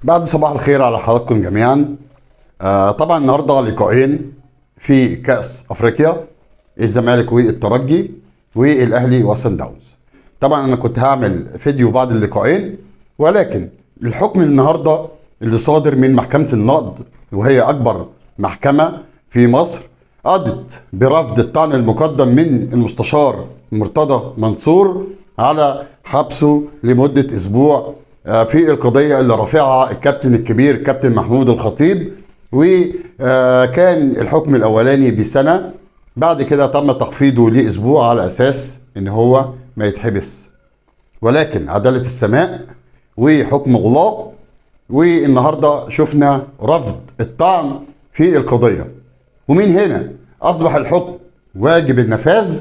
بعد صباح الخير على حضراتكم جميعا. طبعا النهارده لقاءين في كأس افريقيا، الزمالك والترجي والاهلي وصن داونز. طبعا انا كنت هعمل فيديو بعد اللقاءين، ولكن الحكم النهارده اللي صادر من محكمة النقض، وهي اكبر محكمة في مصر، قضت برفض الطعن المقدم من المستشار مرتضى منصور على حبسه لمدة اسبوع في القضية اللي رافعها الكابتن الكبير الكابتن محمود الخطيب. وكان الحكم الاولاني بسنة، بعد كده تم تخفيضه لاسبوع على اساس ان هو ما يتحبس. ولكن عدالة السماء وحكم الله، والنهارده شفنا رفض الطعن في القضية، ومن هنا اصبح الحكم واجب النفاذ.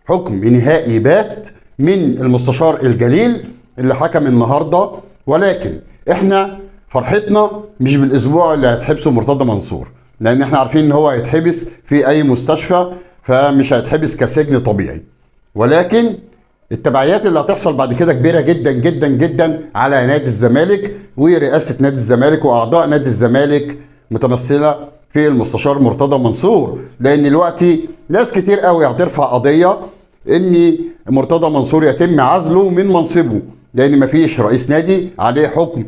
حكم نهائي بات من المستشار الجليل اللي حكم النهارده. ولكن احنا فرحتنا مش بالاسبوع اللي هيتحبسه مرتضى منصور، لان احنا عارفين ان هو هيتحبس في اي مستشفى، فمش هيتحبس كسجن طبيعي. ولكن التبعيات اللي هتحصل بعد كده كبيره جدا جدا جدا على نادي الزمالك ورئاسه نادي الزمالك واعضاء نادي الزمالك متمثله في المستشار مرتضى منصور. لان دلوقتي ناس كتير قوي هترفع قضيه ان مرتضى منصور يتم عزله من منصبه، لان مفيش رئيس نادي عليه حكم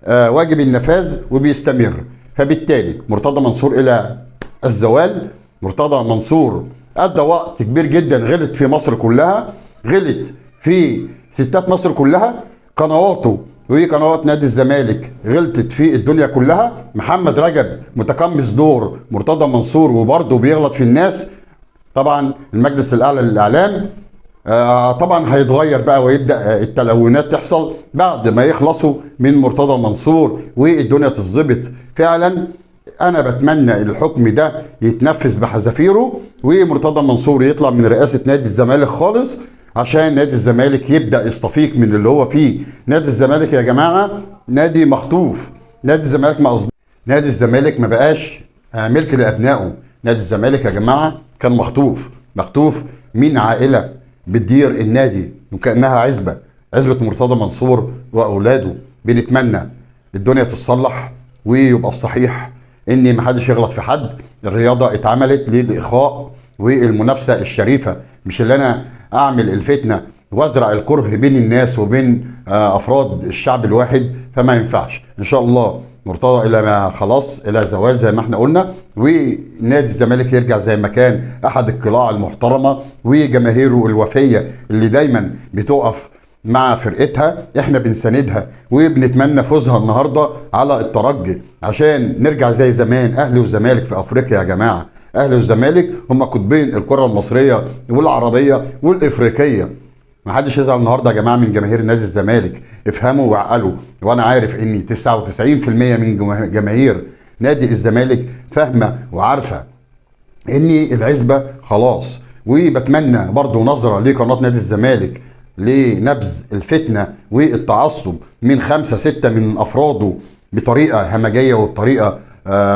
واجب النفاذ وبيستمر. فبالتالي مرتضى منصور الى الزوال. مرتضى منصور ادى وقت كبير جدا، غلط في مصر كلها، غلط في ستات مصر كلها، قنواته وقنوات نادي الزمالك غلطت في الدنيا كلها. محمد رجب متقمص دور مرتضى منصور وبرضه بيغلط في الناس. طبعا المجلس الاعلى للاعلام طبعا هيتغير بقى، ويبدا التلونات تحصل بعد ما يخلصوا من مرتضى منصور والدنيا تتظبط فعلا. انا بتمنى الحكم ده يتنفذ بحذافيره، ومرتضى منصور يطلع من رئاسه نادي الزمالك خالص، عشان نادي الزمالك يبدا يستفيق من اللي هو فيه. نادي الزمالك يا جماعه نادي مخطوف. نادي الزمالك نادي الزمالك ما بقاش ملك لابنائه. نادي الزمالك يا جماعه كان مخطوف من عائله بتدير النادي وكانها عزبه مرتضى منصور واولاده. بنتمنى الدنيا تتصلح ويبقى الصحيح ان محدش يغلط في حد. الرياضه اتعملت للاخاء والمنافسه الشريفه، مش اللي انا اعمل الفتنه وازرع الكره بين الناس وبين افراد الشعب الواحد. فما ينفعش. ان شاء الله مرتضى الى ما خلاص الى زوال زي ما احنا قلنا، ونادي الزمالك يرجع زي ما كان احد القلاع المحترمه، وجماهيره الوفيه اللي دايما بتقف مع فرقتها احنا بنساندها، وبنتمنى فوزها النهارده على الترجي عشان نرجع زي زمان. اهلي وزمالك في افريقيا يا جماعه، اهلي والزمالك هم قطبين الكره المصريه والعربيه والافريقيه. ما حدش يزعل النهارده يا جماعه من جماهير نادي الزمالك، افهموا وعقلوا. وانا عارف ان 99% من جماهير نادي الزمالك فاهمه وعارفه ان العزبه خلاص. وبتمنى برضو نظره لقناه نادي الزمالك لنبذ الفتنه والتعصب من 5-6 من افراده بطريقه همجيه وبطريقه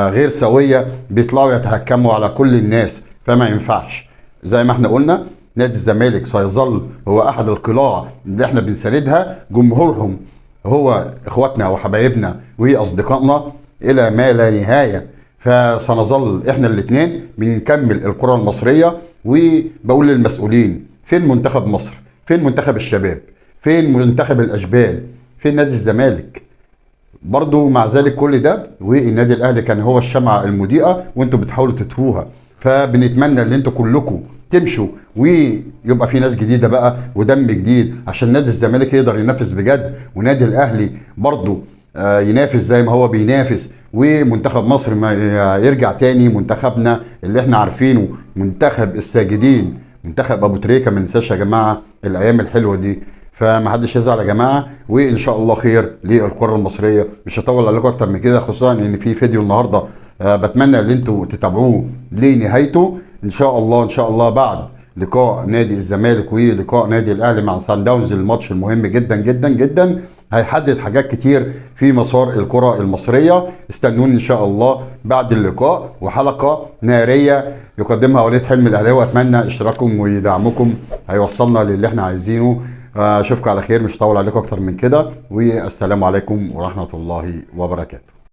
غير سويه، بيطلعوا يتهكموا على كل الناس. فما ينفعش. زي ما احنا قلنا نادي الزمالك سيظل هو احد القلاع اللي احنا بنساندها. جمهورهم هو اخواتنا وحبايبنا واصدقائنا الى ما لا نهايه. فسنظل احنا الاثنين بنكمل الكره المصريه. وبقول للمسؤولين، فين منتخب مصر؟ فين منتخب الشباب؟ فين منتخب الاشبال؟ فين نادي الزمالك؟ برضو مع ذلك كل ده والنادي الاهلي كان هو الشمعة المضيئة وانتوا بتحاولوا تطفوها. فبنتمنى ان انتوا كلكم تمشوا ويبقى في ناس جديدة بقى ودم جديد، عشان نادي الزمالك يقدر ينافس بجد، ونادي الاهلي برضو ينافس زي ما هو بينافس، ومنتخب مصر ما يرجع تاني منتخبنا اللي احنا عارفينه، منتخب الساجدين، منتخب ابو تريكة. ما ننساش يا جماعة الايام الحلوة دي. فمحدش يزعل يا جماعه، وان شاء الله خير للكره المصريه. مش هطول عليكم اكتر من كده، خصوصا ان في فيديو النهارده بتمنى ان انتوا تتابعوه لنهايته. ان شاء الله بعد لقاء نادي الزمالك ولقاء نادي الاهلي مع سان داونز، الماتش المهم جدا جدا جدا هيحدد حاجات كتير في مسار الكره المصريه. استنوني ان شاء الله بعد اللقاء وحلقه ناريه يقدمها وليد حلمي الاهلاوي. واتمنى اشتراككم ودعمكم هيوصلنا للي احنا عايزينه. اشوفكم على خير، مش هطول عليكم اكتر من كده، والسلام عليكم ورحمه الله وبركاته.